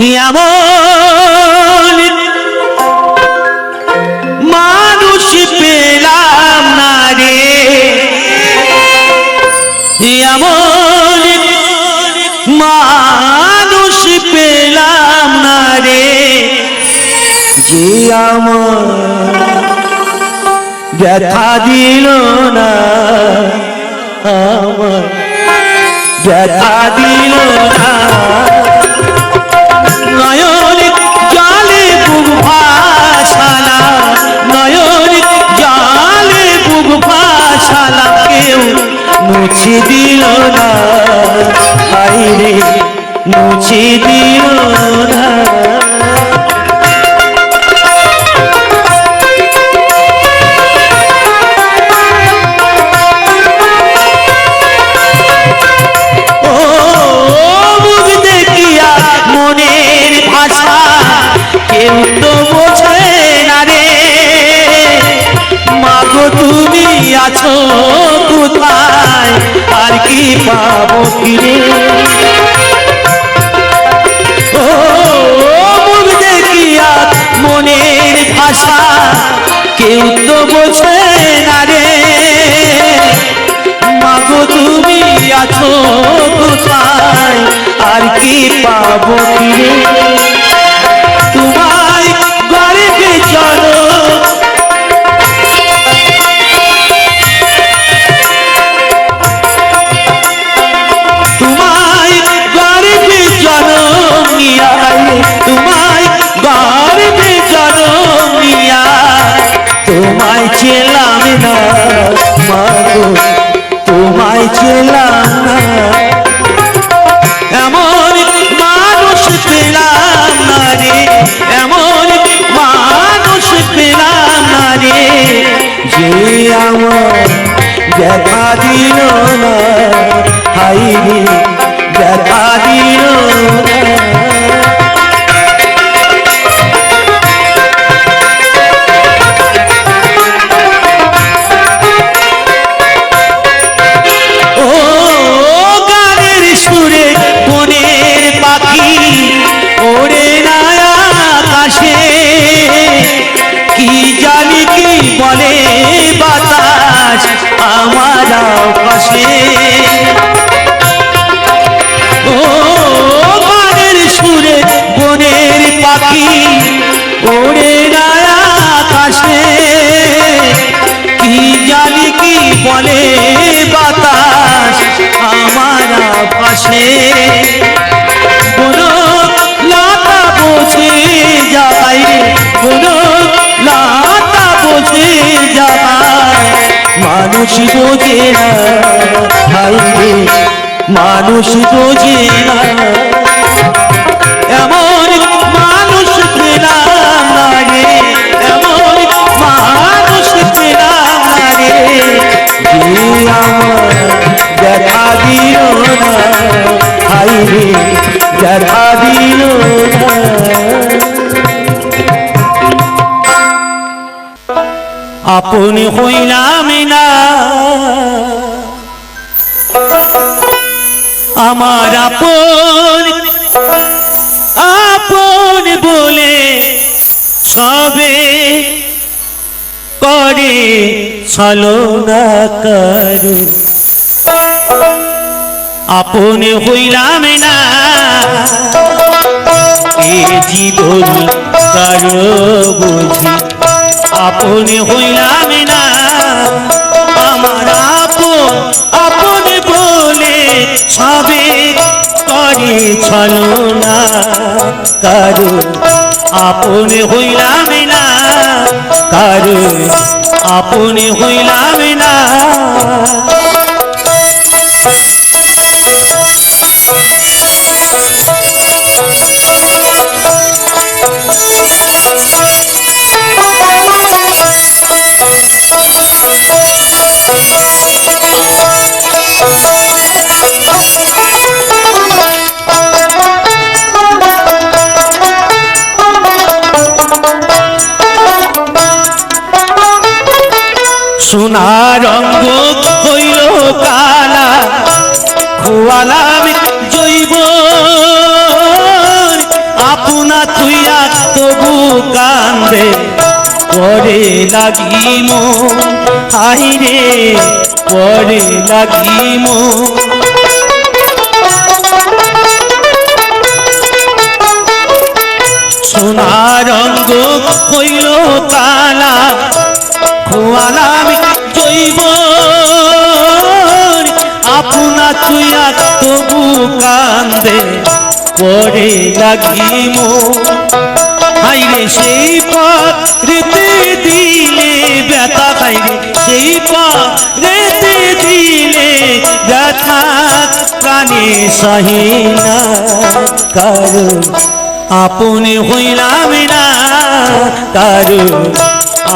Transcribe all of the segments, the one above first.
এমন মানুষ পেলাম না রে, এমন মানুষ পেলাম না রে, যে আমার ব্যথা দিল না, আমার ব্যথা দিল না। নয়ন জলে বুক ভাসালা, নয়ন জলে বুক ভাসালা, কেউ মুছে দিল না, হায়রে মুছে দিল না। কেউ তো বোঝে না রে, মাগো তুমি আছো কোথায়, আর কি পাবো ফিরে। ও মুখ দেখিয়া মনের ভাষা কেউ তো বোঝে না রে, মাগো তুমি আছো কোথায়, আর কি পাবো ফিরে। তোমায় গর্বে জনম, তোমায় গর্বে জনম নিয়া, তোমায় গর্বে জনম নিয়া, তোমায় চেলাম না মাগো, তোমায় চেলাম না। এমন মানুষ পেলাম না রে, এমন মানুষ পেলাম না রে, যে আমার ব্যথা দিল না, হায়রে ব্যথা দিল না। কি জানি কি বলে বাতাস আমার পাশে, ও গানের সুরে বনের পাখি ওড়ে না আকাশে, কি জানি কি বলে বাতাস আমার পাশে। কোনো লতা বসে যায়, কোনো লতা বসে যায়, মানুষ বোঝে না, হায়রে মানুষ বোঝে না। এমন মানুষ পেলাম না রে, এমন মানুষ পেলাম না রে, যে আমার ব্যথা দিল না, হায়রে ব্যথা দিল না। আপন হইলাম না, আমার আপন আপন বলে সবে করে ছলনা করো। আপন হইলাম না, এ জীবন কারো বুঝি, আপন হইলাম না, আমার আপন আপন বলে সবে করে ছলনা কারো। আপন হইলাম না কারো, আপন হইলাম না। সোনা রঙ্গ হইল কালা, খোয়ালাম জৈব কান্দে পরে লাগিম হাইরে পরে লাগিম সোনার রঙ্গ হইল কালা খোয়ালাম জৈব আপনা তুইয়া তবু কান্দে পরে লাগিম হাইরে সেই পথ রেতে দিলে ব্যথা হাইরে সেই পথ রেতে দিলে ব্যথা প্রাণে সহিনা কারো আপনি হইলাম না কারো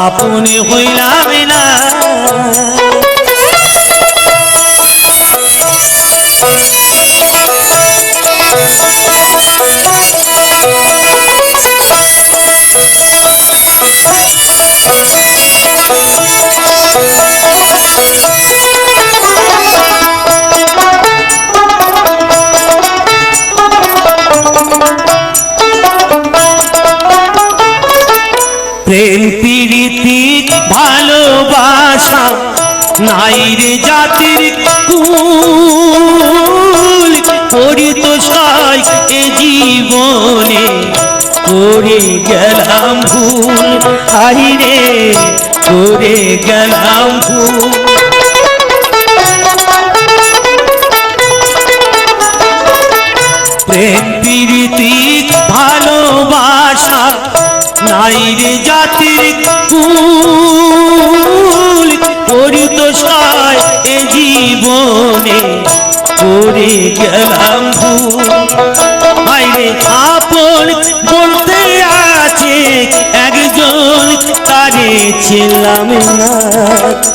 আপনি হইলাম না প্রেম প্রীতি ভালোবাসা নাই রে জাতির কুল করি তো সাই এ জীবনে করে গেলাম ভুল হাইরে করে গেলাম ভুল প্রেম প্রীতি ভালোবাসা নাই রে জাতির কুল করি তো সাই এ জীবনে করে গেলাম ভুল হাইরে আপন বলতে আছে একজন তারে ছিলাম না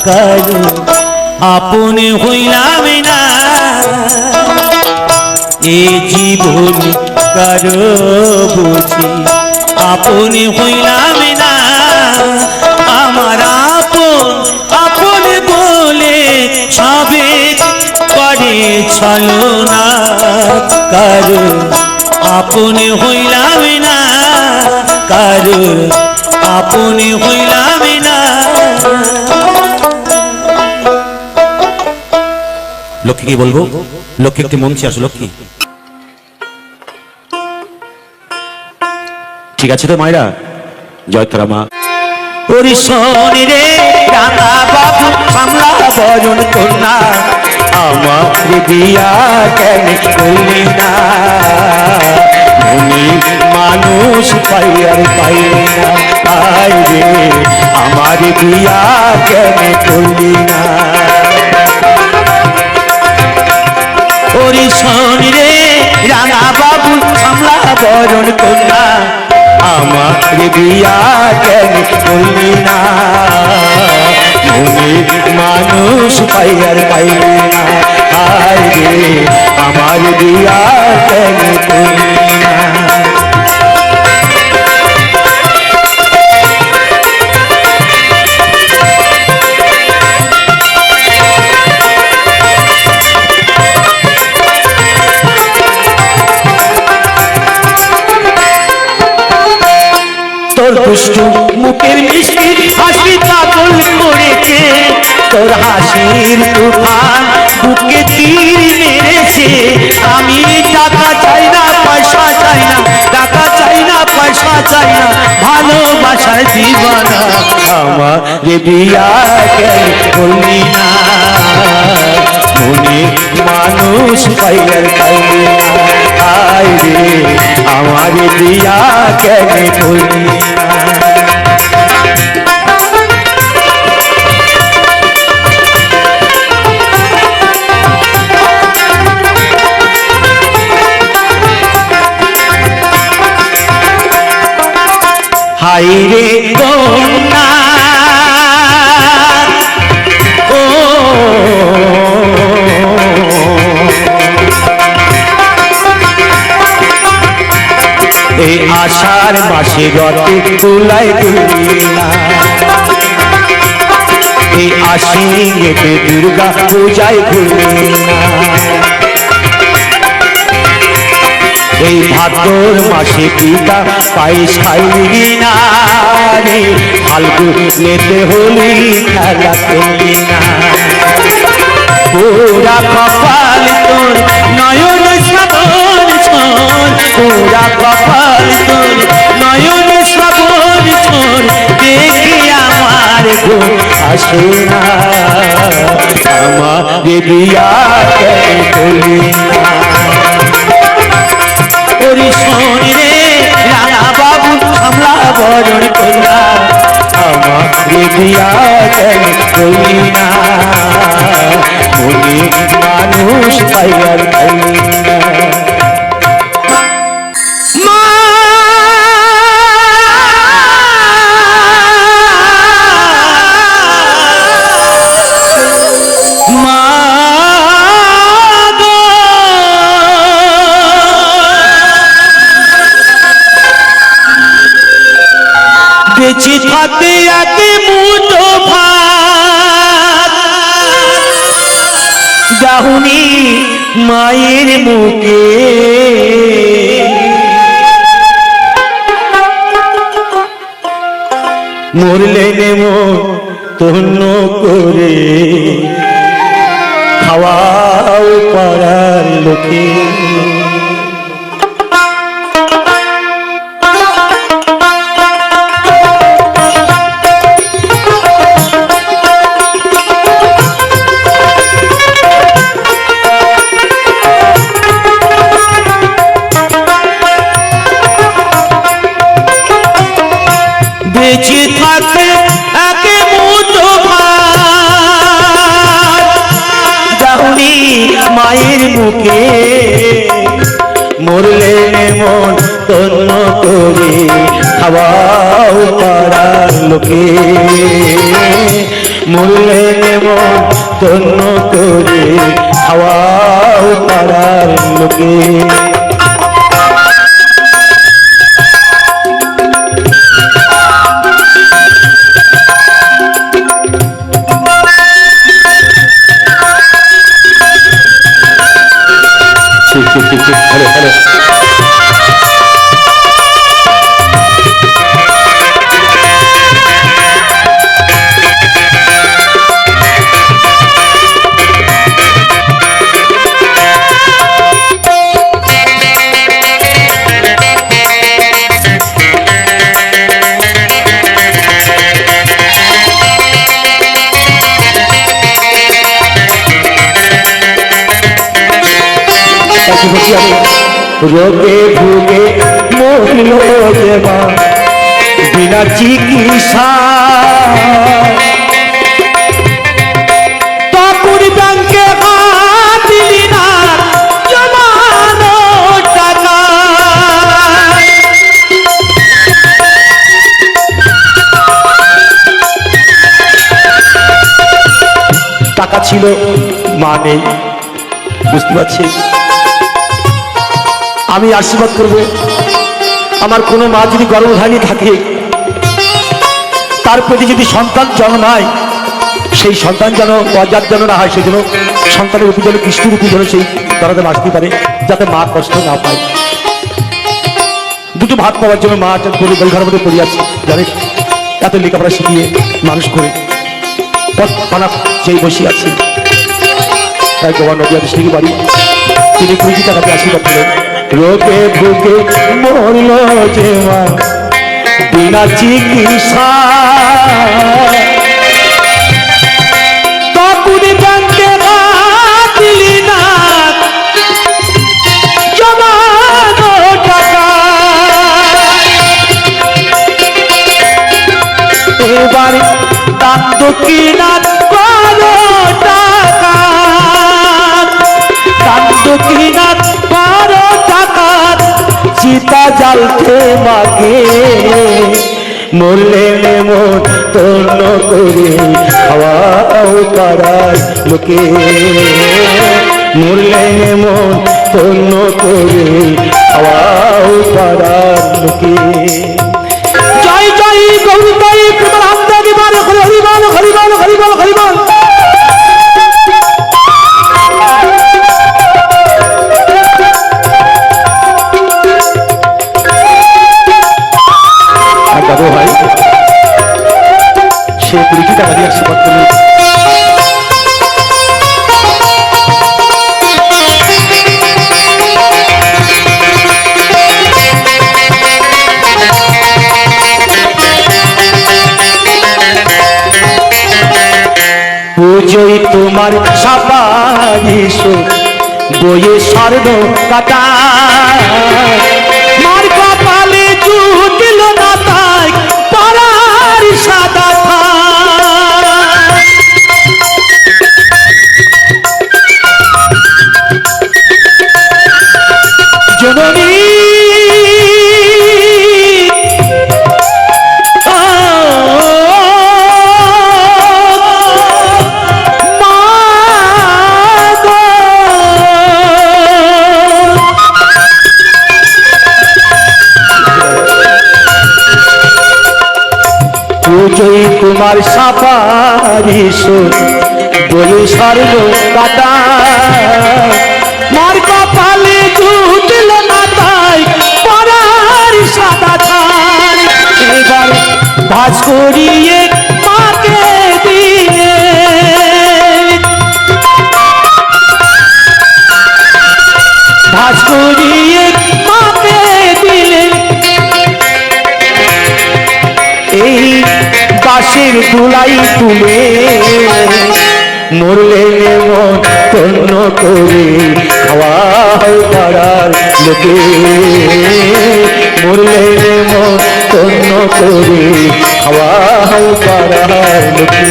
কারো আপন হইলাম না এ জীবন কারো বুঝি আপনি হইলাম না আমার আপন আপন বলে সবে করে চলো না কারো আপনি হইলাম না কারো আপনি হইলাম না লক্ষ্মী কি বলবো লক্ষ্মী একটি মঞ্চে আসো লক্ষ্মী ঠিক আছে তো মায়েরা জয় তারা মা ওরে শোনে রে রাঙা বাবু সামলা বরণ কন্যা আমার বিয়া কেন করলি না ধনী মানুষ পাই আর পাইলি না আই রে আমার বিয়া কেন করলি না ওরে শোনে রে রাঙা বাবু সামলা বরণ কন্যা আমার বিয়া কেন করলি না ধনী মানুষ পাই আর পাইলি না আয় রে আমার বিয়া কেন করলি না তোর দুষ্টু মুখের মিষ্টি হাসি পাগল করেছে তোর হাসির তুফান বুকে তীর মেরেছে আমি টাকা চাই না পয়সা চাই না টাকা চাই না পয়সা চাই না ভালোবাসার দিবানা আমার বিয়া কেন করলি না মনে মানুষ পাইয়ার পাইলি না আয় রে আমার বিয়া কেন করলি না হাই রে কন্যা ও এই আষাঢ় মাসে রথে তুলায় তুলি না এই আশ্বিনেতে দুর্গা পূজায় ভুলি না এই ভাদ্র মাসে পিতা পায়েস খাইলি না রে, ফাল্গুনেতে হোলি খেলা খেলি না। পুরা কপাল তোর নয়ন শ্রাবণ ছোঁর, পুরা কপাল তোর নয়ন শ্রাবণ ছোঁর, দেখি আমার ঘুম আসে না, আমার বিয়া কেন করলি না। ওরে শোন রে রানা বাবু আমরা বরণ করলাম, আমার বিয়া কেন করলি না, মনে মানুষ পাইয়ার খাইলি না। বেঁচে থাকতে একে মুঠো ভাত দাহুনি মায়ের মুখে, মরলে নেব তন্ন করে খাওয়াও পাড়ার লোকে। বেঁচে থাকতে একে মুঠো ভাত দাহুনি মায়ের মুখে, মরলে মন তন্ন করে খাওয়াও পাড়ার লোকে, মরলে মন তন্ন করে খাওয়াও পাড়ার লোকে। হ্যালো হ্যালো রোগে ভুগে মরিল যে মা বিনা চিকিৎসা, তখন ব্যাংকে হাত দিলি না জমানো টাকা, টাকা ছিল মা নেই, বুঝতে পারছি। আমি আশীর্বাদ করব আমার কোনো মা যদি গর্ভধারী থাকে, তার প্রতি যদি সন্তান জন্মায়, সেই সন্তান যেন অজাত যেন না হয়, সেই জন্য সন্তানের রূপে যেন কৃষ্ণের রূপে যেন সেই দরাতে আসতে পারে, যাতে মা কষ্ট না পায়। দুটো ভাত পাওয়ার জন্য মা পরিঘরের মধ্যে পড়ে আছে, জানে এত লেখাপড়া শিখিয়ে মানুষ করে পানা সেই বসে আছে। তাই গোবা নদী আদেশটি বাড়ি তিনি 20 টাকাতে আশীর্বাদ করেন। রোগে ভুগে মরল যে মা বিনা চিকিৎসা, তখন ব্যাংকে হাত দিলি না জমানো টাকা, এবার দান দক্ষিণাত করো টাকা, দান দক্ষিণাত করো টাকা, চিতা জ্বালতে মাগে মরলে মন তন্ন করে খাওয়াও পাড়ার লোকে, মরলে মন তন্ন করে খাওয়াও পাড়ার লোকে। জয় জয় গৌরী প্রেমানন্দ দিবার হরিবল হরিবল হরিবল হরিবল। পুজোয় তোমার সাপারিশ বয়ে স্বর্ণ কাটা মার কপালে জুটল না তাই পাড়ার সাদা জননী পুজোয় তোমার সাপারিশ বলে স্বর্ণ কাটা মার কপালে জুটল না তাই পরার সাদা ধান এবার ভাজ করিয়ে মাকে দিলে ভাজ করিয়ে মাকে দিলে এই বাঁশের দুলাই তুলে মরলে মন তন্ন করে খাওয়া পাড়ার লোকে মরলে মন তন্ন করে খাওয়া পাড়ার লোকে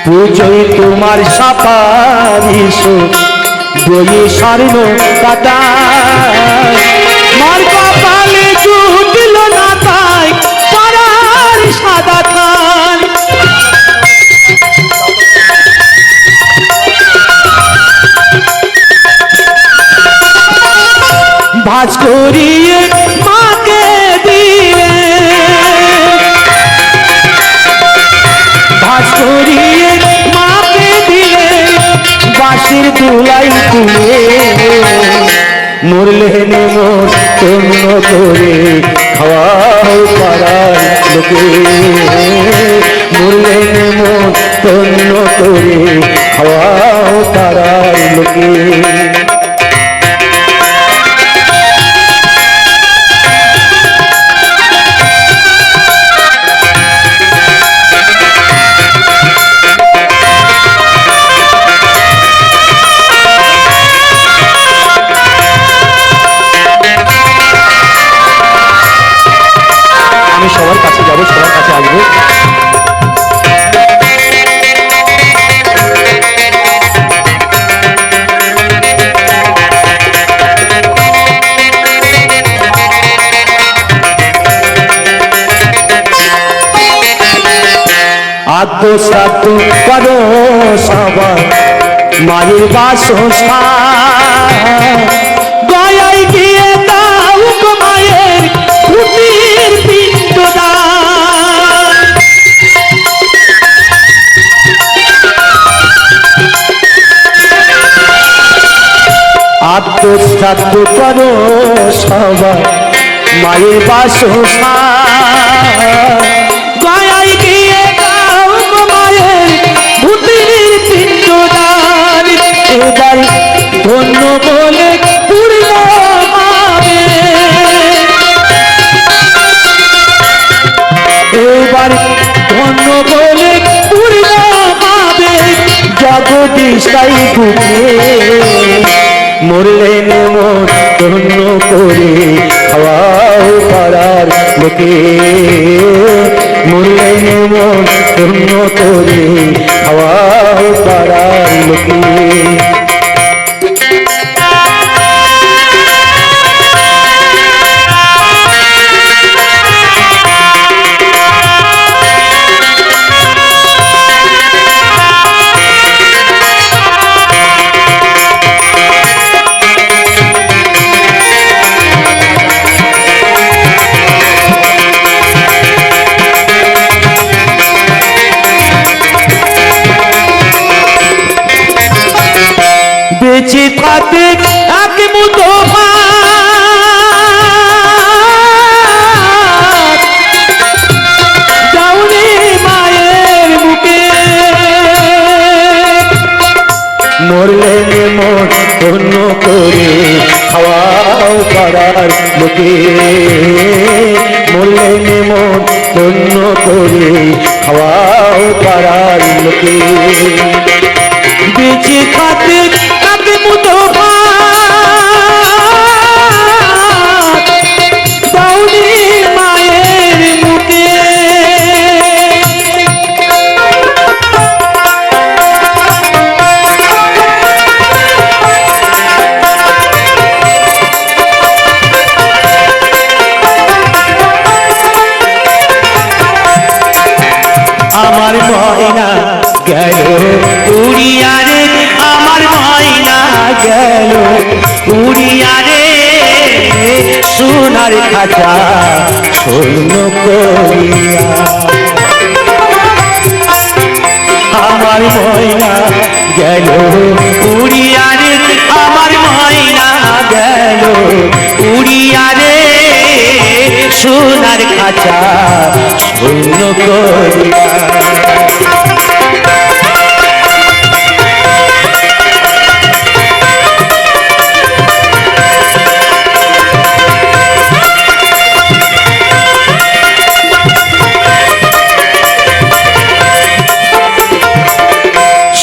পুজোয় তোমার সাপারিশ বয়ে স্বর্ণ কাটা মার কপালে জুটল না তাই পাড়ার সাদা ধান ভাজ করিয়ে মাকে দিলে ভাজ করিয়ে মাকে দিলে বাঁশের দুলাই তুলে মরলে মন তন্ন করে খাওয়া পাড়ার লোকে মরলে মন তন্ন করে খাওয়া পাড়ার লোকে সবার কাছে যাবো সবার কাছে আসবো আদ্য শ্রাদ্ধ করো সবার মায়ের বাসস্থান গয়ায় গিয়ে দাও গো মায়ের কুটির পিণ্ডদান আদ্য শ্রাদ্ধ করো সবার মায়ের বাসস্থান গয়ায় গিয়ে দাও গো মায়ের কুটির পিণ্ডদান এবার ধন্য বলে পূর্ণ হবে এবার ধন্য বলে পূর্ণ হবে জগদীশ তাই বুকে মরলেন মন ধন্য করে খাওয়াও পাড়ার লোকে মরলেন মন ধন্য করে খাওয়াও পাড়ার লোকে লোকে মরলে নেমন ধন্য করে খাওয়াও পাড়ার লোকে বেঁচে খাতে তাকে মুঠো ভাত দাউনি মায়ের মুখে আমার ময়না গেল উড়িয়া রে আমার ময়না গেল উড়িয়া রে সোনার খাঁচা স্বর্ণ করিয়া আমার ময়না গেল উড়িয়া রে আমার ময়না গেল উড়িয়া রে সোনার খাঁচা স্বর্ণ করিয়া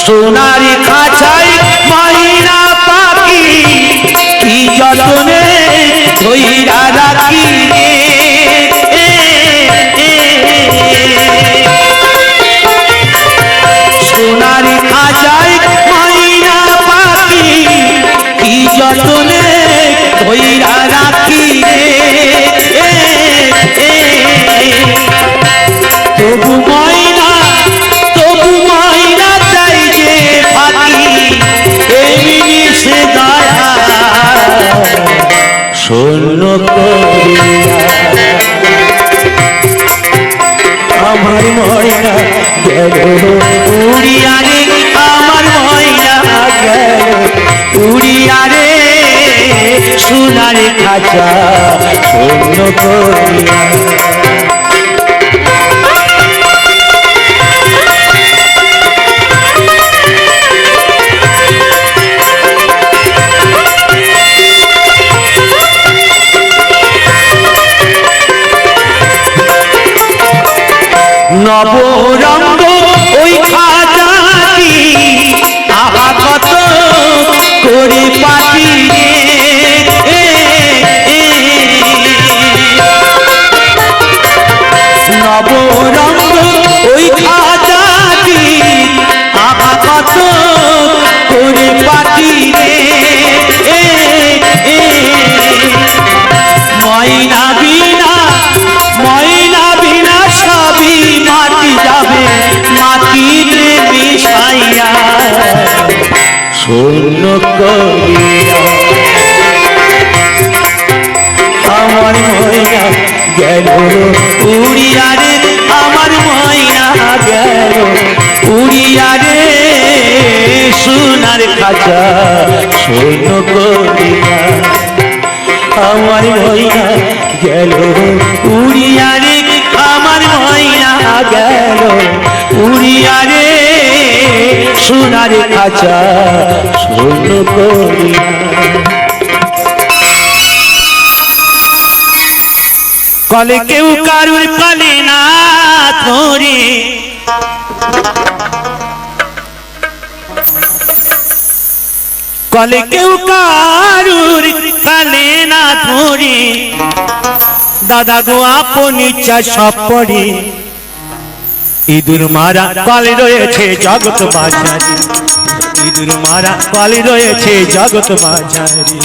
সোনার খাঁচায় ময়না পাখি কি যতনে ধইরা রাখি সোনার খাঁচায় ময়না পাখি কি যতনে ধইরা রাখি তবু ময়না চাই যে ফাঁকি এমনি সে দয়া স্বর্ণ করিয়া আমার ময়না গেল উড়িয়া রে আমার ময়না গেল উড়িয়া রে সোনার খাঁচা স্বর্ণ করিয়া নবরঙ্গ ওই খাজাটি আহা কত করে পাটি নবরঙ্গ ওই খাজাটি আহা কত করে পাটি ময়না বিনা সবই মাটি যাবে মাটিতে মিশাইয়া স্বর্ণ করিয়া আমার ময়না গেল উড়িয়া রে আমার ময়না গেল উড়িয়া রে সোনার খাঁচা স্বর্ণ করিয়া আমার ময়না গেল উড়িয়া রে আমার ময়না গেল উড়িয়া রে সোনার খাঁচা স্বর্ণ করিয়া কলে কেউ কারুর কলে না ধরে কলে কেউ কারুর কলে না ধরে দাদা গো আপন ইচ্ছা সব পড়ে ইঁদুর মারা কলে রয়েছে জগৎ মাঝারি ইঁদুর মারা কলে রয়েছে জগৎ মাঝারি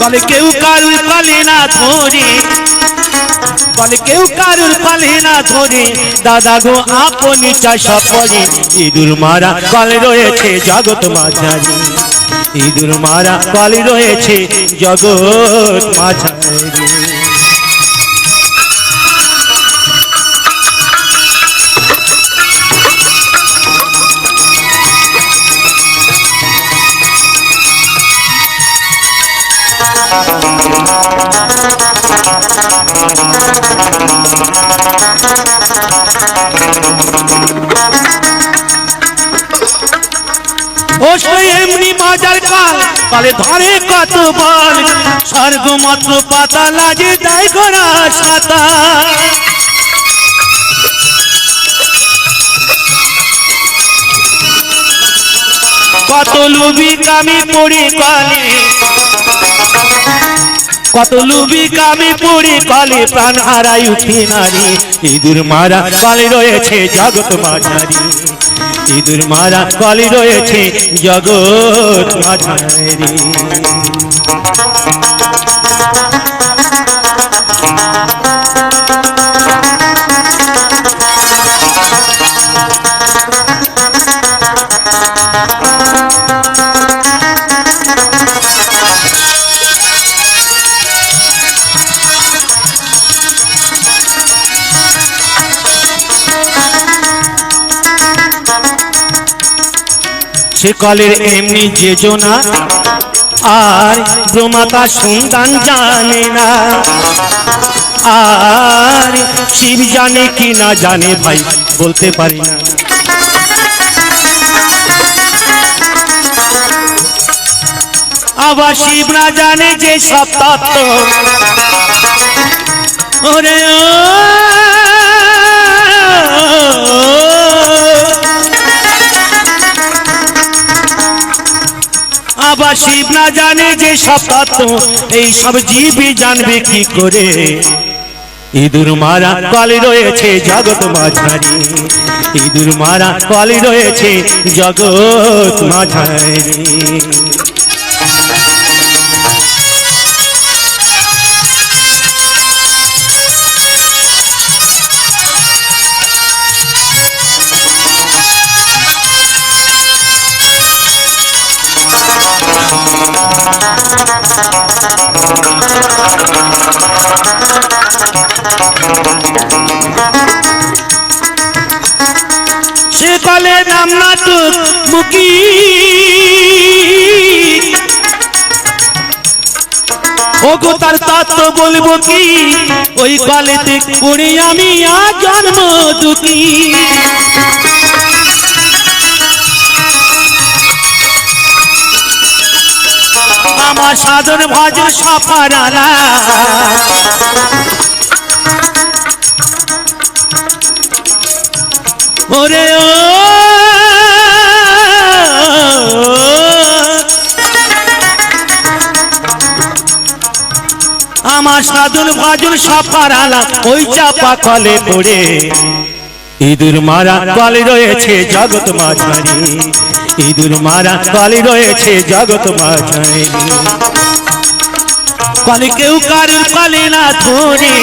কলে কেউ কারুর কলে না ধরে কলে কেউ কারুর কলে না ধরে দাদা গো আপন ইচ্ছা সব পড়ে ইঁদুর মারা কলে রয়েছে জগৎ মাঝারি ইঁদুর মারা কলে রয়েছে জগৎ মাঝারি ও কষ্ট এমনি মজার কাল কালে ধরে কত বল স্বর্গ মাত্র পাতা লাগে দেয় ঘোড়া সাতা কত লুবি কামি পড়ি কালে কত লুবি কামি পড়ি কালে প্রাণ হারাই উঠি নারী ইঁদুর মারা কালে রয়েছে জগৎ মাঝারি ইঁদুর মারা কালে রয়েছে জগৎ মাঝারি সে কালের এমনি যোজনা আর ব্রহ্মাতা সন্তান জানে না আর শিব জানে কি না জানে ভাই বলতে পারি না আবার শিব না জানে যে সব তত্ত্ব ওরে আবার শিব না জানে যে সব তত্ত্ব এই সব জীবই জানবে কি করে ইঁদুর মারা কালে রয়েছে জগৎ মাঝারি ইঁদুর মারা কালে রয়েছে জগৎ মাঝারি সে কালে নাম নাটক মুখী ওগো তার তত্ত্ব বলবো কি ওই কালেতে পড়ে আমি আজ জন্ম দুঃখী আমার সাধন ভজন সফারালা ওরে ও আমার সাধন ভজন সফারালা ওই চাপা কলে পড়ে ইঁদুর মারা কলে রয়েছে জগৎ মাঝারি ইঁদুর মারা কলে রয়েছে জগৎ মাঝারি কলে কেউ কারুর কলে না ধরে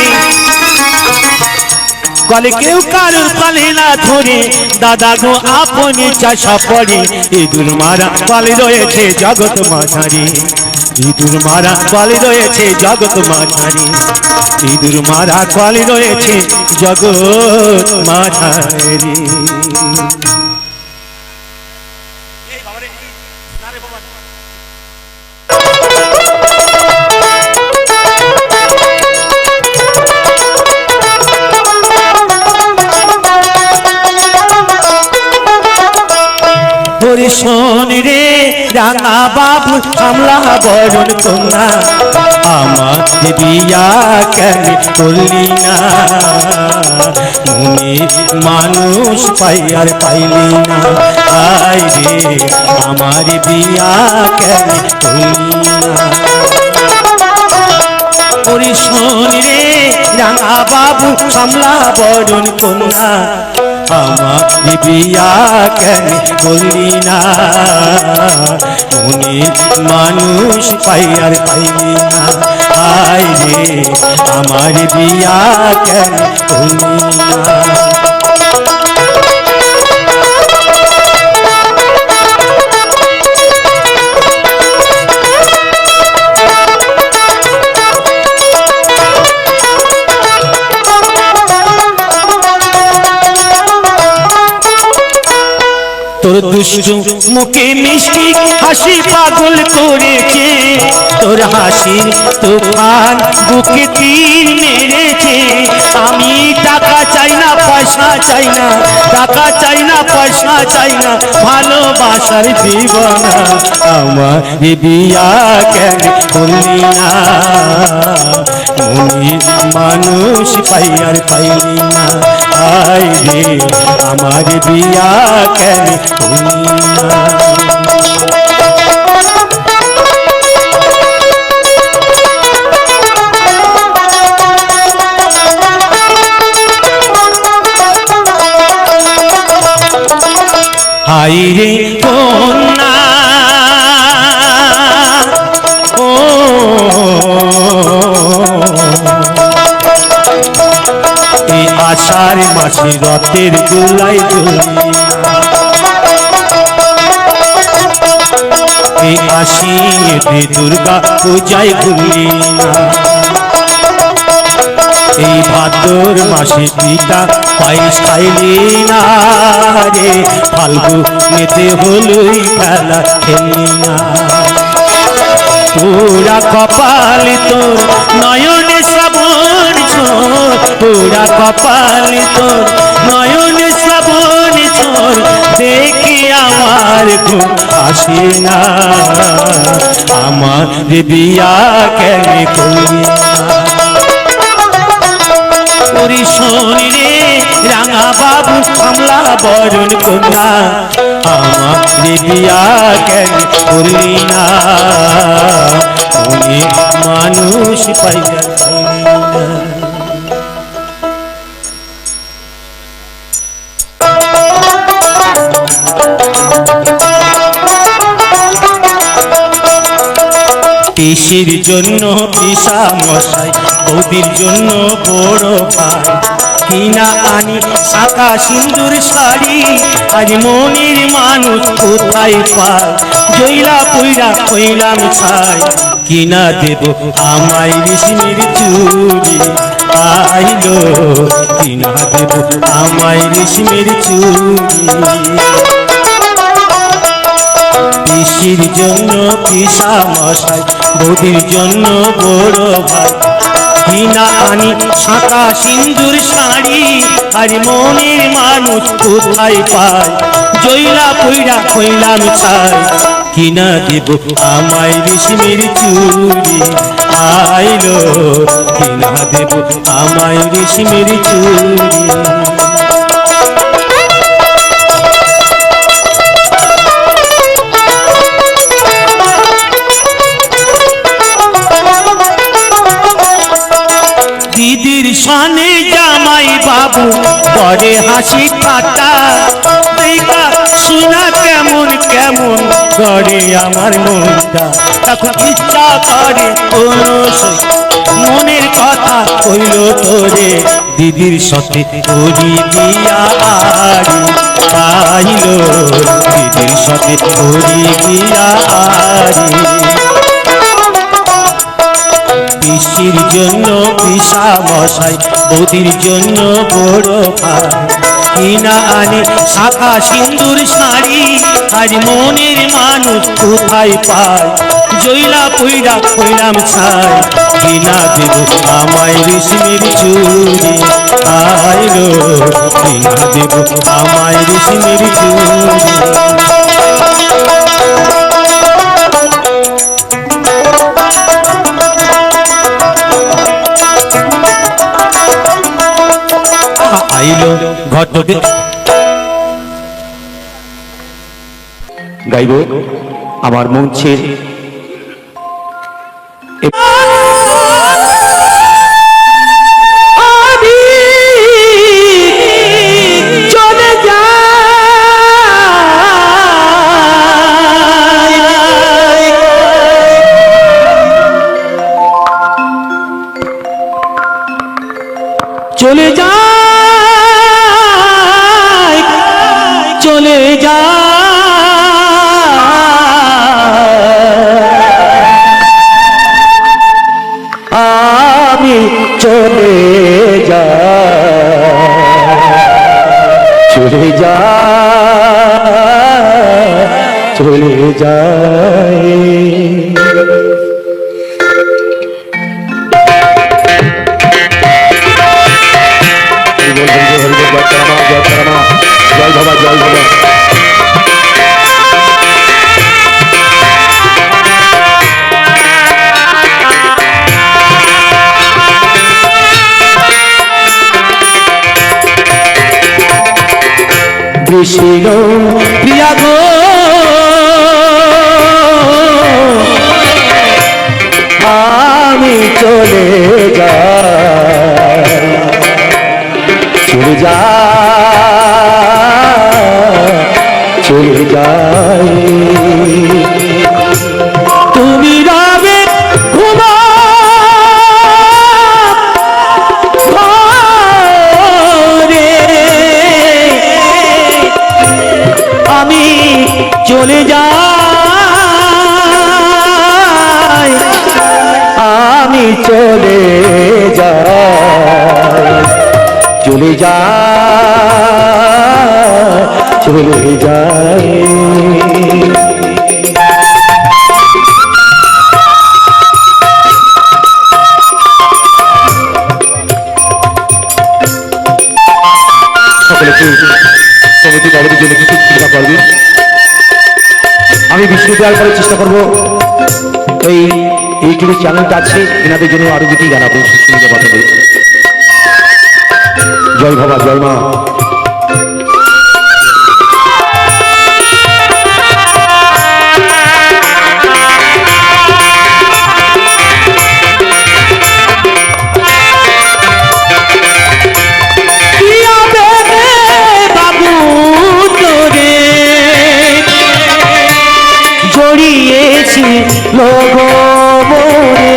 কলে কেউ কারুর কলে না ধরে দাদা গো আপনি চাষা পড়ে ইঁদুর মারা কলে রয়েছে জগৎ মাঝারি ইঁদুর মারা কলে রয়েছে জগৎ মাঝারি ইঁদুর মারা কলে রয়েছে জগৎ মাঝারি শোন রে রাঙা বাবু আমলা বরণ কন্যা আমার বিয়া কেন করলি না মনে মানুষ পাইয়ার পাইলি না আয় রে আমার বিয়া কেন করলি না ওরে শোন রে রাঙা বাবু আমলা বরণ কন্যা আমার বিয়া কেন করলি না মনে মানুষ পাইয়ার পাইলি না আয় রে আমার বিয়া কেন করলি না তোর দুষ্টু মুখে মিষ্টি হাসি পাগল করেছে, তোর হাসির তুফান বুকে তীর মেরেছে। আমি টাকা চাই না পয়সা চাই না, টাকা চাই না পয়সা চাই না, ভালোবাসার দিবানা। আমার বিয়া কেন করলি না, মনের মানুষ পাইয়ার পাইলি না। আয় রে আমার বিয়া কেন করলি না। হাই রে কন্যা ও এই আষাঢ় মাসে রথের দোলাই এই আশিতে দুর্গা পূজায় ভুলি না। এই ভাদ্র মাসে পিতা পায়েস খাইলি না রে, ফাল্গুনেতে হলুই খেলা খেলি না। পুরা কপাল তোর নয়নে শ্রাবণ ছোর, পুরা কপাল তোর নয়নে শ্রাবণ ছোর, দেখি আমার ঘুম আসে না। আমার বিয়া কেন করলি না। শরীরে রাঙা বাবু আমলা বরণ কন্যা, আমার বিয়া কেন করলি না, অনেক মানুষ পাইয়া পিসির জন্য পিসা মশাই, বৌদির জন্য বড় ভাই, কিনা আনি শাঁখা সিন্দুর শাড়ি, আজ মনের মানুষ কোথায় পায়। জইলা পইরা কইলাম ছাই, কিনা দেব আমায় রেশমের চুড়ি, আইলো কিনা দেব আমায় রেশমের চুড়ি। পিসির জন্য পিসা মশাই, বৌদির জন্য বড় ভাই, কিনা আনি শাঁখা সিন্দুর শাড়ি, আর মনের মানুষ কোথায় পায়। জইলা পইরা কইলাম ছাই, কিনা দেব আমায় রেশমের চুড়ি, আইলো কিনা দেব আমায় রেশমের চুড়ি। দিদির সানে জামাই বাবু করে হাসি ঠাট্টা, দেখা শোনা কেমন কেমন করে আমার মনটা। তখন ইচ্ছা করে কোনো মনের কথা কইল তোরে, দিদির সাথে করি বিয়া আরি, চাইলো দিদির সাথে করি বিয়া আরি। পিসির জন্য পিসা মশাই, বৌদির জন্য বড় ভাই, কিনা আনে শাঁখা সিন্দুর শাড়ি, আজ মনের মানুষ কোথায় পায়। জইলা পইরা কইলাম ছাই, কিনা দেব আমায় রেশমের চুড়ি, আইলো কিনা দেব আমায় রেশমের চুড়ি। আইলো ঘটকে গাইব আমার মঞ্চের চলে যা চলে যা চলে যা আমি চলে যা চলে যা যায়। জয় বাবা, জয় বাবা। কৃষ্ণ প্রিয়া গো আমি চলে যাই, চলে যাই, চলে যাই। তুমি রবে ঘুমা আমি চলে যাই, আমি চলে যাই, চলে যাই, চলে যাই। সকলে সমিতি বাবুদের জন্য কিছু চিন্তা করবেন। আমি বিশ্ববিদ্যালয় করার চেষ্টা করবো। এই ইউটিউব চ্যানেলটা আছে, এনাদের জন্য আরো দুটি গান আপনি শুনতে পাঠাবেন। জয় বাবা, জয় মা। জড়িয়েছি লগমরে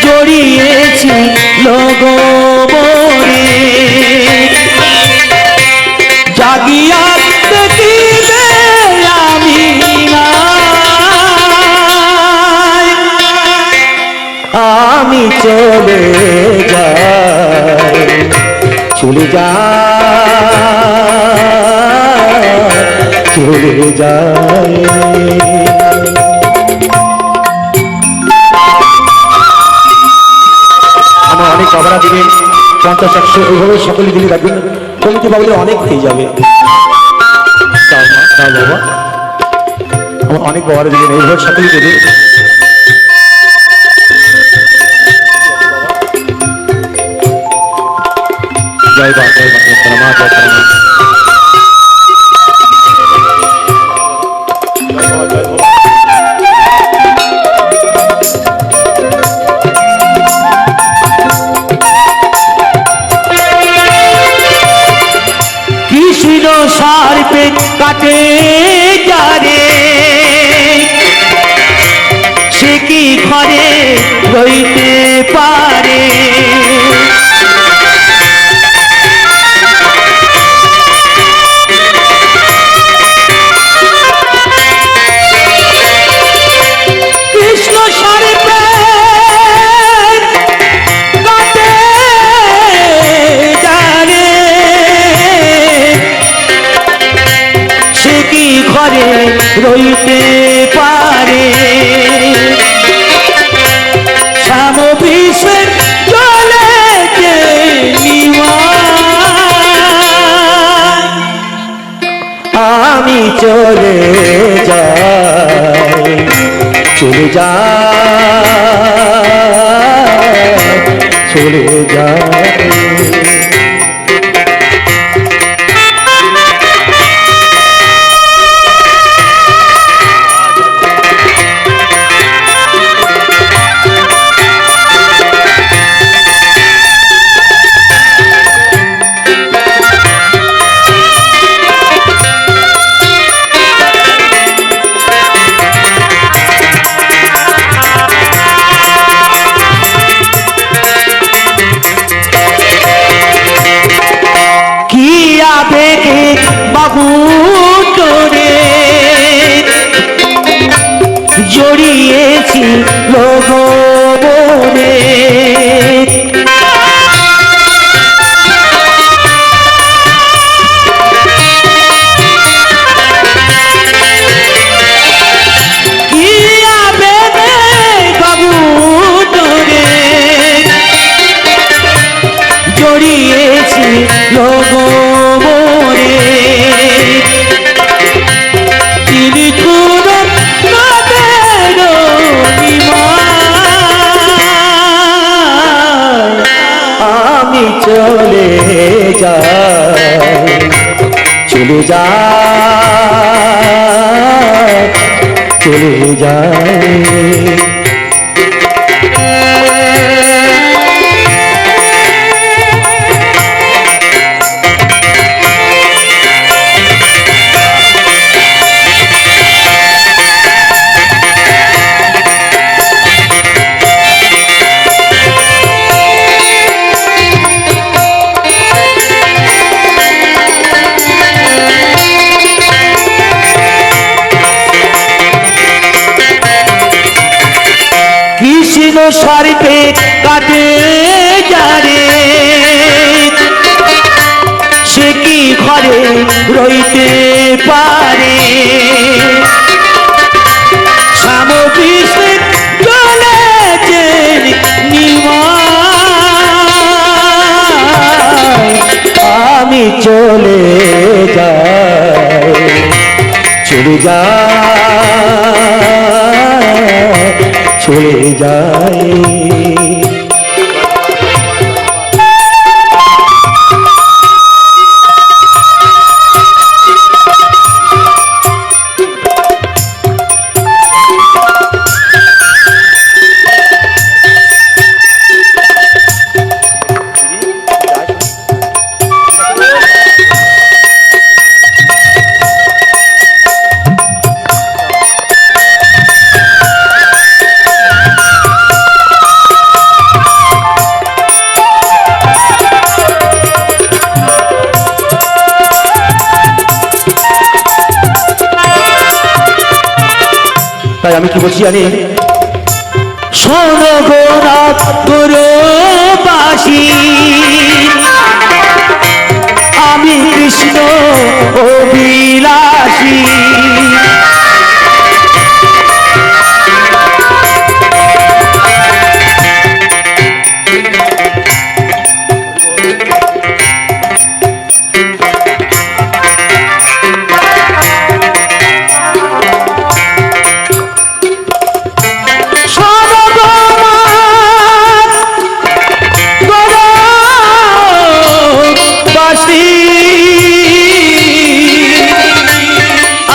জড়িয়েছি লগমরে জাগিয়া দেখিবে আমি নাই, আমি চলে যাই, চলে যাই, চলে যাই। আমার অনেক বাবারা দিবেন 50-100 এইভাবে সকলে দিলে রাখবেন। কমিটি বাবুদের অনেক হয়ে যাবে। বাবা আমার অনেক বাবারা দিবেন, এইভাবে সকলে দেবে। জয় বা, জয় মা, জয় তারা মা, জয় তারা মা। সারপে কাটে যারে সে কি ঘরে রইতে পারে, কৃষ্ণ সারপে কাটে যারে সে কি ঘরে রইতে পারে, শ্যামবিষের জলেতে আমি চলে যাই, চলে যাই, চলে যাই। গো মনে। কি আবেগে বাবু তোরে জড়িয়েছি গো মনে। তিনি কুরব কাদের আমি চলে যাই, চলে যাই, চলে যাই। কৃষ্ণ সর্পে কাটে যারে, সে কি ঘরে রইতে পারে। শ্যাম বিষে চলেছেন নিমাই, আমি চলে যাই, চলে যাই, চলে যাই। তাই আমি কি বলছি জানি, শোনো গো রাত বাসী, আমি কৃষ্ণ অভিলাষী।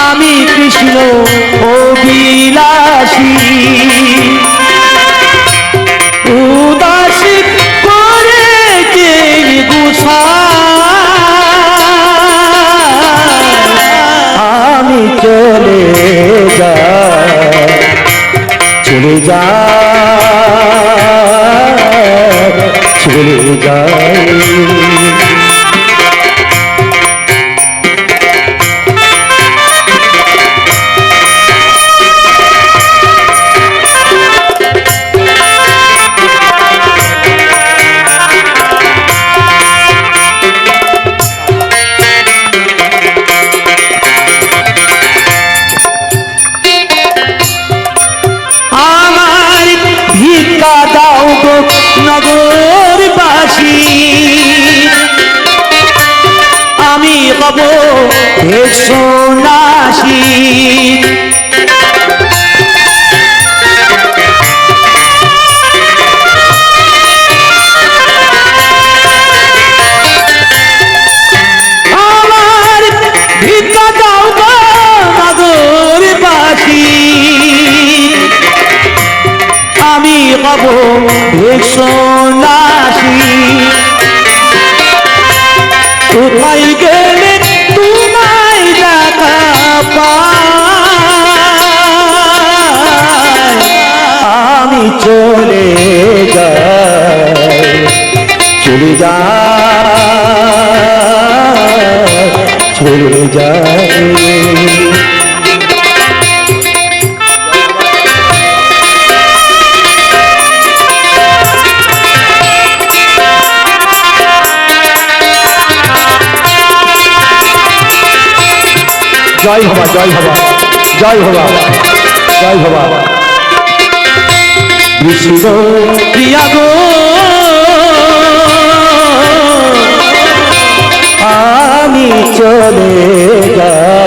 আমি কৃষ্ণ অভিলাষী, উদাসী করে আমি চলে যাই, চলে যাই, চলে যাই। ভিক্ষা দাও গো নগরবাসী, আমি হব সন্ন্যাসী। আমার ভিক্ষা দাও গো নগরবাসী, আমি হব সন্ন্যাসী। কোথায় গেলে তোমায় দেখা পাই, আমি চলে যাই, চলে যাই, চলে যাই। জয় ভবা জয় ভবা জয় ভবা জয় ভবা বিষ্ণু প্রিয়া গো আমি চলে যাই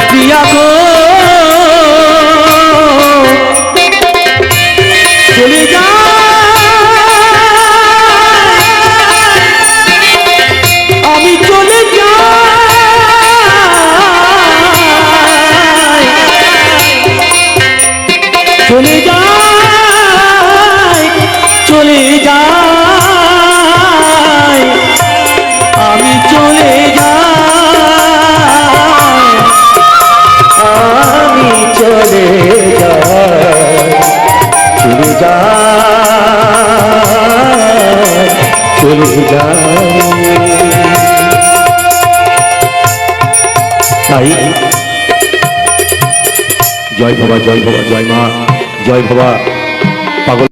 প্রিয়া গো চলে যাই আমি চলে যাই চলে যাই চলে যাই আমি চলে যাই আমি চলে যাই চলে যাই চলে যাই তাই জয় বাবা জয় বাবা জয় মা জয় বাবা পাগল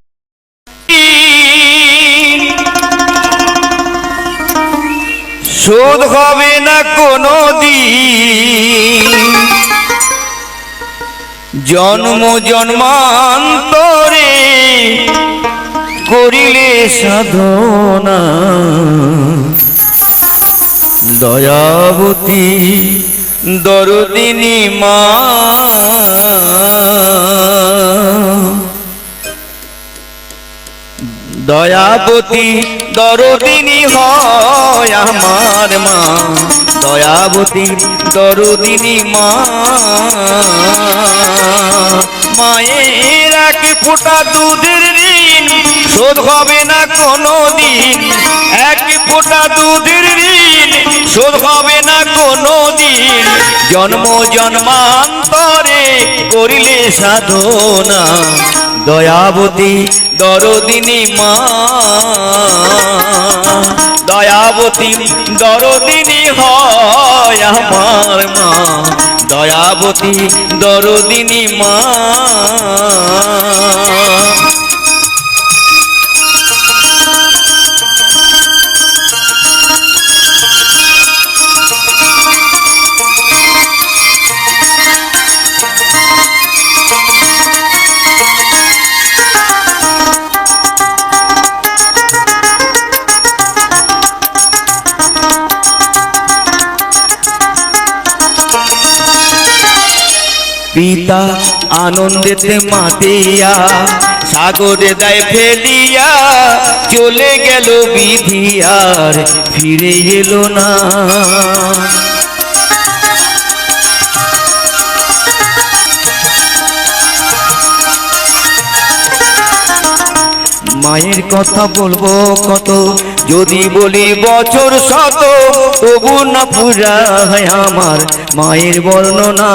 শোধ হবে না কোনো দিন জন্ম জন্মান্তরে করিলে সাধনা দয়াবতী দরদিনী মা দয়াবতী দরদিনী হয় আমার মা দয়াবতী দরদিনী মা মায়ের এক ফোঁটা দুধের ঋণ শোধ হবে না কোনো দিন এক ফোঁটা দুধের ঋণ শোধ হবে না কোনো দিন জন্ম জন্মান্তরে করিলে সাধনা দয়াবতী দরদিনী মা দয়াবতী দরদিনী হয় আমার মা দয়াবতী দরদিনী মা পিতা আনন্দেতে মাতিয়া সাগরে দেয় ফেলিয়া চলে গেল বিধি আর ফিরে এলো না মায়ের কথা বলবো কত যদি বলি বছর শত তবু না পুরায় আমার মায়ের বর্ণনা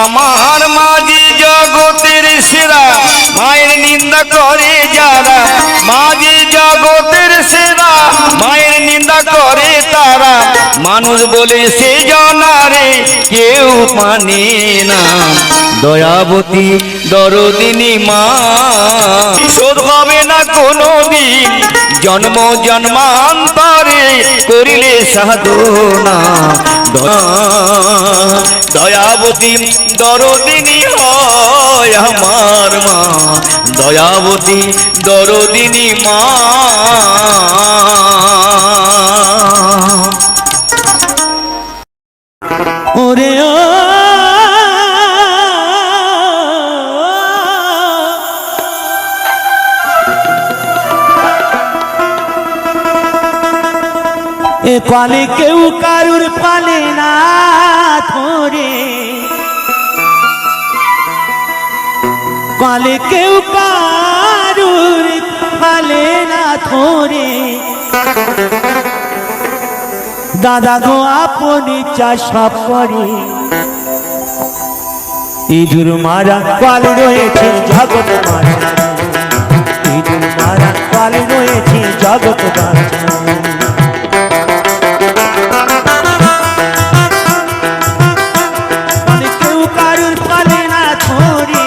আমার মাঝি জগতের সেরা মায়ের নিন্দা করে যারা মাঝি জগতের সেরা মায়ের নিন্দা করে তারা মানুষ বলে সে জনারে কেউ মানে না দয়াবতী দরদিনী মা শোধ হবে না কোনো দিন জন্ম জন্মান্তরে করিলে সাধনা দয়াবতী দরদিনী হয় আমার মা দয়াবতী দরদিনী মা ওরে ও এ পালে কেউ কারুর পালে না ধরে পালে কেউ কারুর পালে না ধরে দাদা গো আপনি চাষাব করে ইঁদুর মারা কাল রয়েছে জগৎ মাঝে ইঁদুর মারা কাল রয়েছে জগৎ মাঝে কেউ কারুর পালে না ধরে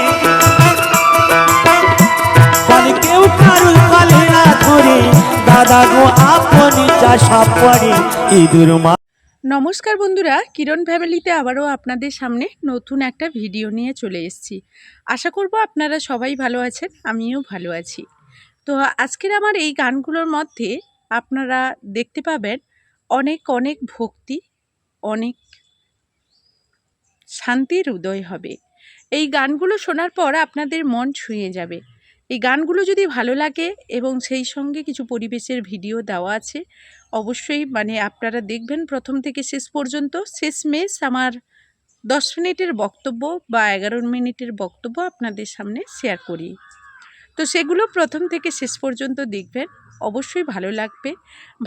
কেউ কারুর পালে না ধরে দাদা গো আপনি চাষাব করে ইঁদুর মারা। নমস্কার বন্ধুরা, কিরণ ফ্যামিলিতে আবারও আপনাদের সামনে নতুন একটা ভিডিও নিয়ে চলে এসেছি। আশা করব আপনারা সবাই ভালো আছেন, আমিও ভালো আছি। তো আজকের আমার এই গানগুলোর মধ্যে আপনারা দেখতে পাবেন অনেক অনেক ভক্তি, অনেক শান্তির উদয় হবে। এই গানগুলো শোনার পর আপনাদের মন ছুঁয়ে যাবে। এই গানগুলো যদি ভালো লাগে এবং সেই সঙ্গে কিছু পরিবেশের ভিডিও দেওয়া আছে, অবশ্যই আপনারা দেখবেন প্রথম থেকে শেষ পর্যন্ত। শেষমেশ আমার 10 মিনিটের বক্তব্য বা 11 মিনিটের বক্তব্য আপনাদের সামনে শেয়ার করি। তো সেগুলো প্রথম থেকে শেষ পর্যন্ত দেখবেন, অবশ্যই ভালো লাগবে।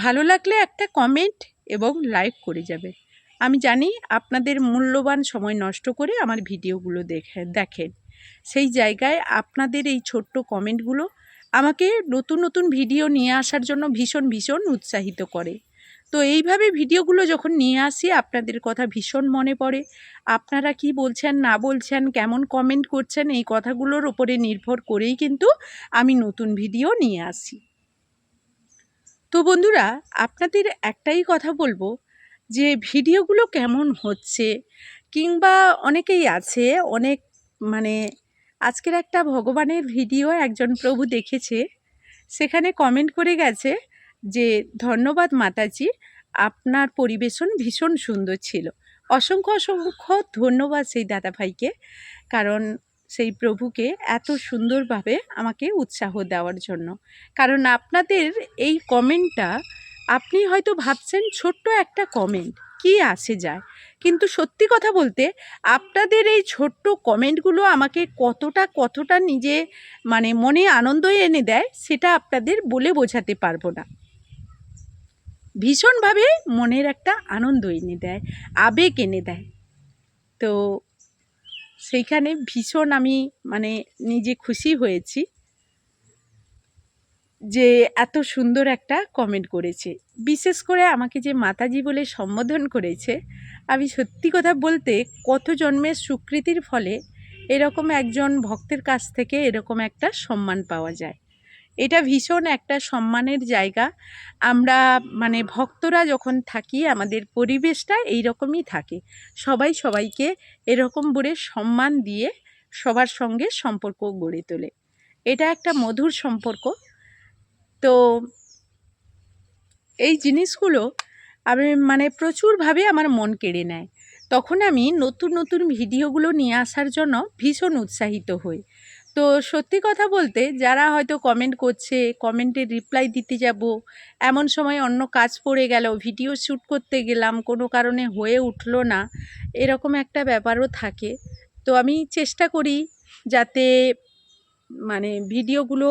ভালো লাগলে একটা কমেন্ট এবং লাইক করে যাবে। আমি জানি আপনাদের মূল্যবান সময় নষ্ট করে আমার ভিডিওগুলো দেখেন। সেই জায়গায় আপনাদের এই ছোট্ট কমেন্টগুলো আমাকে নতুন নতুন ভিডিও নিয়ে আসার জন্য ভীষণ ভীষণ উৎসাহিত করে। তো এইভাবে ভিডিওগুলো যখন নিয়ে আসি আপনাদের কথা ভীষণ মনে পড়ে। আপনারা কি বলছেন না বলছেন, কেমন কমেন্ট করছেন, এই কথাগুলোর উপরে নির্ভর করেই কিন্তু আমি নতুন ভিডিও নিয়ে আসি। তো বন্ধুরা, আপনাদের একটাই কথা বলবো যে ভিডিওগুলো কেমন হচ্ছে, কিংবা অনেকেই আছে অনেক আজকের একটা ভগবানের ভিডিও একজন প্রভু দেখেছে, সেখানে কমেন্ট করে গেছে যে ধন্যবাদ মাতাজি, আপনার পরিবেশন ভীষণ সুন্দর ছিল। অসংখ্য অসংখ্য ধন্যবাদ সেই দাদা ভাইকে, কারণ সেই প্রভুকে এত সুন্দরভাবে আমাকে উৎসাহ দেওয়ার জন্য। কারণ আপনাদের এই কমেন্টটা, আপনি হয়তো ভাবছেন ছোট্ট একটা কমেন্ট, কি আসে যায়, কিন্তু সত্যি কথা বলতে আপনাদের এই ছোট্ট কমেন্টগুলো আমাকে কতটা নিজে মনে আনন্দ এনে দেয়, সেটা আপনাদের বলে বোঝাতে পারবো না। ভীষণভাবে মনের একটা আনন্দ এনে দেয়, আবেগ এনে দেয়। তো সেইখানে ভীষণ আমি নিজে খুশি হয়েছি যে এত সুন্দর একটা কমেন্ট করেছে। বিশেষ করে আমাকে যে মাতাজি বলে সম্বোধন করেছে, আমি সত্যি কথা বলতে কত জন্মের স্বীকৃতির ফলে এরকম একজন ভক্তের কাছ থেকে এরকম একটা সম্মান পাওয়া যায়। এটা ভীষণ একটা সম্মানের জায়গা। আমরা ভক্তরা যখন থাকি, আমাদের পরিবেশটা এই রকমই থাকে। সবাই সবাইকে এরকম করে সম্মান দিয়ে সবার সঙ্গে সম্পর্ক গড়ে তোলে। এটা একটা মধুর সম্পর্ক। তো এই জিনিসগুলো আমি প্রচুরভাবে আমার মন কেড়ে নেয়। তখন আমি নতুন নতুন ভিডিওগুলো নিয়ে আসার জন্য ভীষণ উৎসাহিত হই। তো সত্যি কথা বলতে, যারা হয়তো কমেন্ট করছে, কমেন্টের রিপ্লাই দিতে যাব, এমন সময় অন্য কাজ পড়ে গেল, ভিডিও শ্যুট করতে গেলাম, কোনো কারণে হয়ে উঠলো না, এরকম একটা ব্যাপারও থাকে। তো আমি চেষ্টা করি যাতে ভিডিওগুলো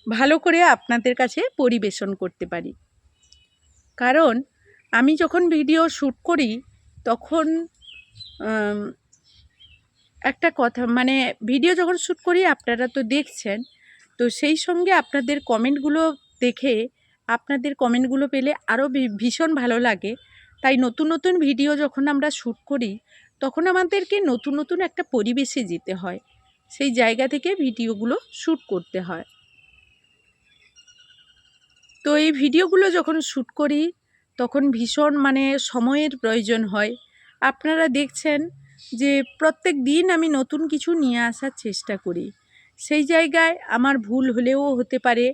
ভালো করে আপনাদের কাছে পরিবেশন করতে পারি। কারণ আমি যখন ভিডিও শ্যুট করি তখন একটা কথা ভিডিও যখন শ্যুট করি আপনারা তো দেখছেন, তো সেই সঙ্গে আপনাদের কমেন্টগুলো দেখে, আপনাদের কমেন্টগুলো পেলে আরও ভীষণ ভালো লাগে। তাই নতুন নতুন ভিডিও যখন আমরা শ্যুট করি, তখন আমাদেরকে নতুন নতুন একটা পরিবেশে যেতে হয়, সেই জায়গা থেকে ভিডিওগুলো শ্যুট করতে হয়। তো এই ভিডিওগুলো যখন শ্যুট করি তখন ভীষণ সময়ের প্রয়োজন হয়। আপনারা দেখছেন যে প্রত্যেক দিন আমি নতুন কিছু নিয়ে আসার চেষ্টা করি। সেই জায়গায় আমার ভুল হলেও হতে পারে।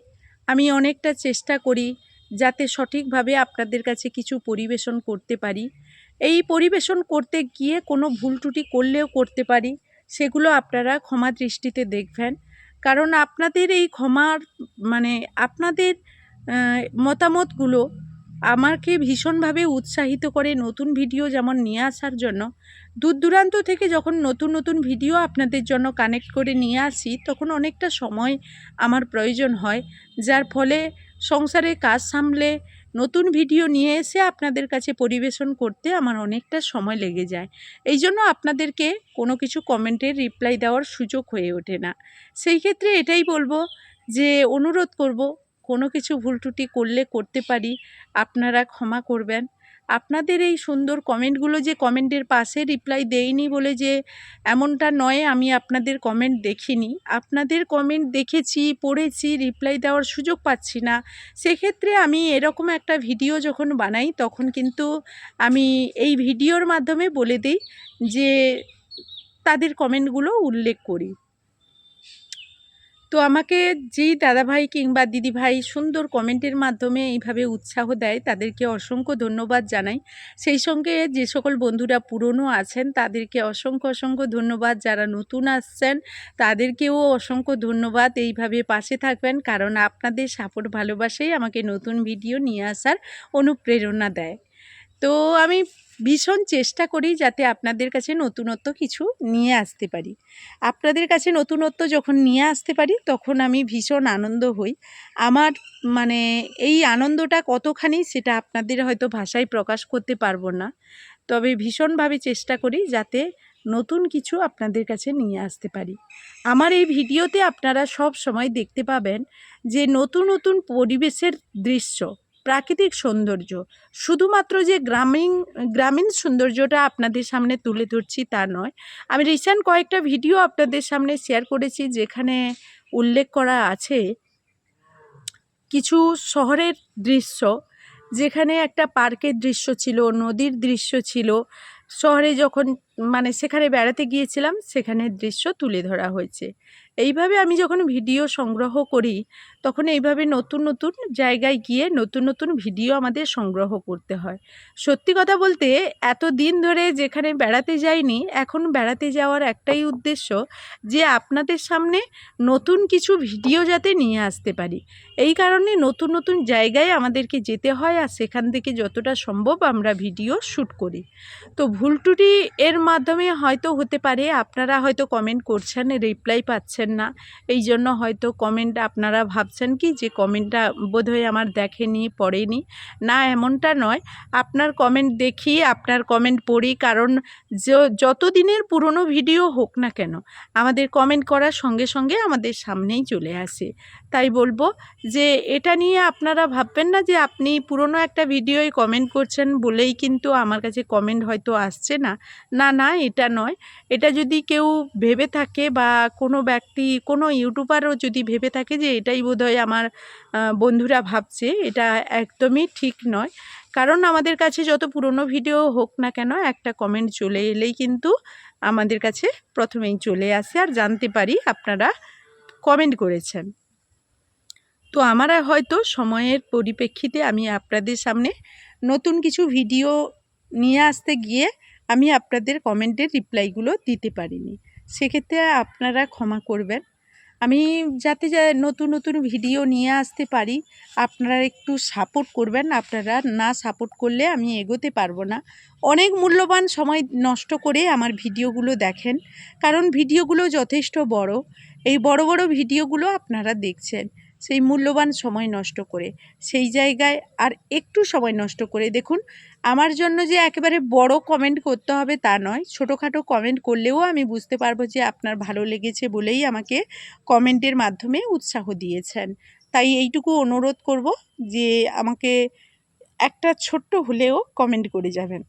আমি অনেকটা চেষ্টা করি যাতে সঠিকভাবে আপনাদের কাছে কিছু পরিবেশন করতে পারি। এই পরিবেশন করতে গিয়ে কোনো ভুল ত্রুটি করলেও করতে পারি, সেগুলো আপনারা ক্ষমা দৃষ্টিতে দেখবেন। কারণ আপনাদের এই ক্ষমার আপনাদের মতামতগুলো আমাকে ভীষণভাবে উৎসাহিত করে নতুন ভিডিও যেমন নিয়ে আসার জন্য। দূর দূরান্ত থেকে যখন নতুন নতুন ভিডিও আপনাদের জন্য কানেক্ট করে নিয়ে আসি, তখন অনেকটা সময় আমার প্রয়োজন হয়, যার ফলে সংসারের কাজ সামলে নতুন ভিডিও নিয়ে এসে আপনাদের কাছে পরিবেশন করতে আমার অনেকটা সময় লেগে যায়। এই জন্য আপনাদেরকে কোনো কিছু কমেন্টের রিপ্লাই দেওয়ার সুযোগ হয়ে ওঠে না। সেই ক্ষেত্রে এটাই বলবো যে অনুরোধ করব, কোনো কিছু ভুল ত্রুটি করলে করতে পারি, আপনারা ক্ষমা করবেন। আপনাদের এই সুন্দর কমেন্টগুলো যে কমেন্টের পাশে রিপ্লাই দেইনি বলে যে এমনটা নয়, আমি আপনাদের কমেন্ট দেখিনি। আপনাদের কমেন্ট দেখেছি, পড়েছি, রিপ্লাই দেওয়ার সুযোগ পাচ্ছি না। সেক্ষেত্রে আমি এরকম একটা ভিডিও যখন বানাই তখন কিন্তু আমি এই ভিডিওর মাধ্যমে বলে দিই যে তাদের কমেন্টগুলো উল্লেখ করি। তো আমাকে যেই দাদাভাই কিংবা দিদিভাই সুন্দর কমেন্টের মাধ্যমে এইভাবে উৎসাহ দেয় তাদেরকে অসংখ্য ধন্যবাদ জানাই। সেই সঙ্গে যে সকল বন্ধুরা পুরনো আছেন তাদেরকে অসংখ্য অসংখ্য ধন্যবাদ। যারা নতুন আসছেন তাদেরকেও অসংখ্য ধন্যবাদ। এইভাবে পাশে থাকবেন, কারণ আপনাদের সাপোর্ট ভালোবাসাই আমাকে নতুন ভিডিও নিয়ে আসার অনুপ্রেরণা দেয়। তো আমি ভীষণ চেষ্টা করি যাতে আপনাদের কাছে নতুনত্ব কিছু নিয়ে আসতে পারি। আপনাদের কাছে নতুনত্ব যখন নিয়ে আসতে পারি তখন আমি ভীষণ আনন্দ হই। আমার মানে এই আনন্দটা কতখানি সেটা আপনাদের হয়তো ভাষায় প্রকাশ করতে পারবো না। তবে ভীষণভাবে চেষ্টা করি যাতে নতুন কিছু আপনাদের কাছে নিয়ে আসতে পারি। আমার এই ভিডিওতে আপনারা সব সময় দেখতে পাবেন যে নতুন নতুন পরিবেশের দৃশ্য, প্রাকৃতিক সৌন্দর্য। শুধুমাত্র যে গ্রামীণ সৌন্দর্যটা আপনাদের সামনে তুলে ধরছি তা নয়। আমি রিসেন্ট কয়েকটা ভিডিও আপনাদের সামনে শেয়ার করেছি যেখানে উল্লেখ করা আছে কিছু শহরের দৃশ্য, যেখানে একটা পার্কের দৃশ্য ছিল, নদীর দৃশ্য ছিল। শহরে যখন মানে সেখানে বেড়াতে গিয়েছিলাম সেখানের দৃশ্য তুলে ধরা হয়েছে। এইভাবে আমি যখন ভিডিও সংগ্রহ করি তখন এইভাবে নতুন নতুন জায়গায় গিয়ে নতুন নতুন ভিডিও আমাদের সংগ্রহ করতে হয়। সত্যি কথা বলতে এত দিন ধরে যেখানে বেড়াতে যাইনি, এখন বেড়াতে যাওয়ার একটাই উদ্দেশ্য যে আপনাদের সামনে নতুন কিছু ভিডিও যাতে নিয়ে আসতে পারি। এই কারণে নতুন নতুন জায়গায় আমাদেরকে যেতে হয় আর সেখান থেকে যতটা সম্ভব আমরা ভিডিও শ্যুট করি। তো ভুল ত্রুটি এর মাধ্যমে হয়তো হতে পারে আপনারা হয়তো কমেন্ট করছেন, রিপ্লাই পাচ্ছেন না। এই জন্য হয়তো কমেন্ট আপনারা ভাবছেন কি যে কমেন্টটা বোধহয় আমার দেখেনি, পড়েনি। না, এমনটা নয়। আপনার কমেন্ট দেখি, আপনার কমেন্ট পড়ি, কারণ যত দিনের পুরনো ভিডিও হোক না কেন আমাদের কমেন্ট করার সঙ্গে সঙ্গে আমাদের সামনেই চলে আসে। তাই বলবো যে এটা নিয়ে আপনারা ভাববেন না যে আপনি পুরনো একটা ভিডিওয় কমেন্ট করছেন বলেই কিন্তু আমার কাছে কমেন্ট হয়তো আসছে না। না না, এটা নয়। এটা যদি কেউ ভেবে থাকে বা কোনো ব্যক্তি, কোনো ইউটিউবারও যদি ভেবে থাকে যে এটাই বোধহয় আমার বন্ধুরা ভাবছে, এটা একদমই ঠিক নয়। কারণ আমাদের কাছে যত পুরনো ভিডিও হোক না কেন একটা কমেন্ট চলে এলেই কিন্তু আমাদের কাছে প্রথমেই চলে আসে আর জানতে পারি আপনারা কমেন্ট করেছেন। তো আমার হয়তো সময়ের পরিপ্রেক্ষিতে আমি আপনাদের সামনে নতুন কিছু ভিডিও নিয়ে আসতে গিয়ে আমি আপনাদের কমেন্টের রিপ্লাইগুলো দিতে পারিনি। সেক্ষেত্রে আপনারা ক্ষমা করবেন। আমি যাতে নতুন নতুন ভিডিও নিয়ে আসতে পারি আপনারা একটু সাপোর্ট করবেন। আপনারা না সাপোর্ট করলে আমি এগোতে পারবো না। অনেক মূল্যবান সময় নষ্ট করে আমার ভিডিওগুলো দেখেন, কারণ ভিডিওগুলো যথেষ্ট বড়। এই বড় বড় ভিডিওগুলো আপনারা দেখছেন সেই মূল্যবান সময় নষ্ট করে, সেই জায়গায় আর একটু সময় নষ্ট করে দেখুন। আমার জন্য যে একেবারে বড় কমেন্ট করতে হবে তা নয়, ছোটোখাটো কমেন্ট করলেও আমি বুঝতে পারবো যে আপনার ভালো লেগেছে বলেই আমাকে কমেন্টের মাধ্যমে উৎসাহ দিয়েছেন। তাই এইটুকু অনুরোধ করব যে আমাকে একটা ছোট্ট হলেও কমেন্ট করে যাবেন।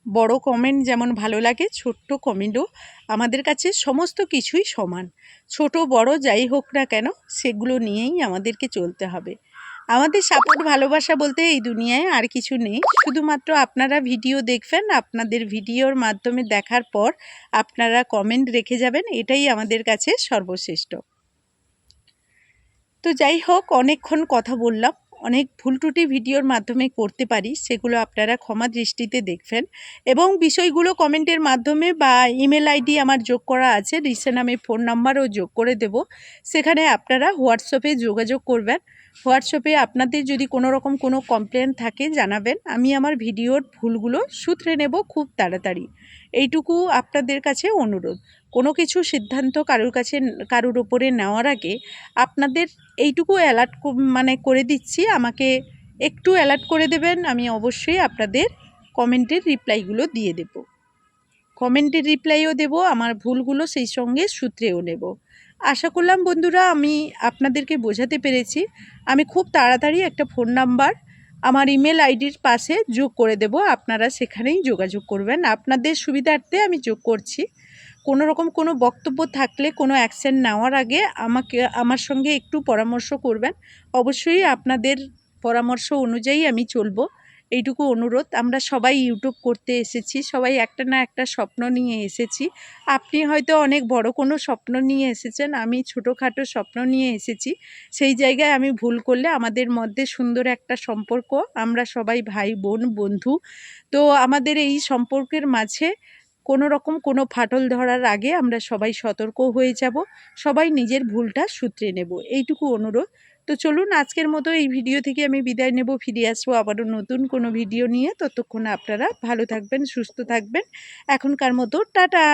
বড় কমেন্ট যেমন ভালো লাগে, ছোট্ট কমেন্টও আমাদের কাছে সমস্ত কিছুই সমান। ছোট বড় যাই হোক না কেন সেগুলো নিয়েই আমাদেরকে চলতে হবে। আমাদের সাপোর্ট ভালোবাসা বলতে এই দুনিয়ায় আর কিছু নেই। শুধুমাত্র আপনারা ভিডিও দেখবেন, আপনাদের ভিডিওর মাধ্যমে দেখার পর আপনারা কমেন্ট রেখে যাবেন, এটাই আমাদের কাছে সর্বশ্রেষ্ঠ। তো যাই হোক, অনেকক্ষণ কথা বললাম। অনেক ভুল ত্রুটি ভিডিওর মাধ্যমে করতে পারি, সেগুলো আপনারা ক্ষমা দৃষ্টিতে দেখবেন। এবং বিষয়গুলো কমেন্টের মাধ্যমে বা ইমেল আইডি আমার যোগ করা আছে, রিসেন্ট আমি ফোন নাম্বারও যোগ করে দেব। সেখানে আপনারা হোয়াটসঅ্যাপে যোগাযোগ করবেন। হোয়াটসঅ্যাপে আপনাদের যদি কোনো রকম কোনো কমপ্লেন থাকে জানাবেন, আমি আমার ভিডিওর ভুলগুলো শুধরে নেব খুব তাড়াতাড়ি। এইটুকু আপনাদের কাছে অনুরোধ। কোনো কিছু সিদ্ধান্ত কারুর ওপরে নেওয়ার আগে আপনাদের এইটুকু অ্যালার্ট করে দিচ্ছি, আমাকে একটু অ্যালার্ট করে দেবেন, আমি অবশ্যই আপনাদের কমেন্টের রিপ্লাইগুলো দিয়ে দেব। কমেন্টের রিপ্লাইও দেব, আমার ভুলগুলো সেই সঙ্গে শুধরেও নেব। আশা করলাম বন্ধুরা আমি আপনাদেরকে বোঝাতে পেরেছি। আমি খুব তাড়াতাড়ি একটা ফোন নাম্বার আমার ইমেল আইডির পাশে যোগ করে দেব, আপনারা সেখানেই যোগাযোগ করবেন। আপনাদের সুবিধার্থে আমি যোগ করছি। কোনো রকম কোনো বক্তব্য থাকলে, কোনো অ্যাকশন নেওয়ার আগে আমার সঙ্গে একটু পরামর্শ করবেন। অবশ্যই আপনাদের পরামর্শ অনুযায়ী আমি চলবো, এইটুকু অনুরোধ। আমরা সবাই ইউটিউব করতে এসেছি, সবাই একটা না একটা স্বপ্ন নিয়ে এসেছি। আপনি হয়তো অনেক বড় কোনো স্বপ্ন নিয়ে এসেছেন, আমি ছোটোখাটো স্বপ্ন নিয়ে এসেছি। সেই জায়গায় আমি ভুল করলে আমাদের মধ্যে সুন্দর একটা সম্পর্ক, আমরা সবাই ভাই বোন বন্ধু। তো আমাদের এই সম্পর্কের মাঝে কোনো রকম কোনো ফাটল ধরার আগে আমরা সবাই সতর্ক হয়ে যাব, সবাই নিজের ভুলটা শুধরে নেব, এইটুকু অনুরোধ। তো চলুন আজকের মতো এই ভিডিও থেকে আমি বিদায় নেব, ফিরে আসবো আবারও নতুন কোনো ভিডিও নিয়ে। ততক্ষণ আপনারা ভালো থাকবেন, সুস্থ থাকবেন। এখনকার মতো টাটা।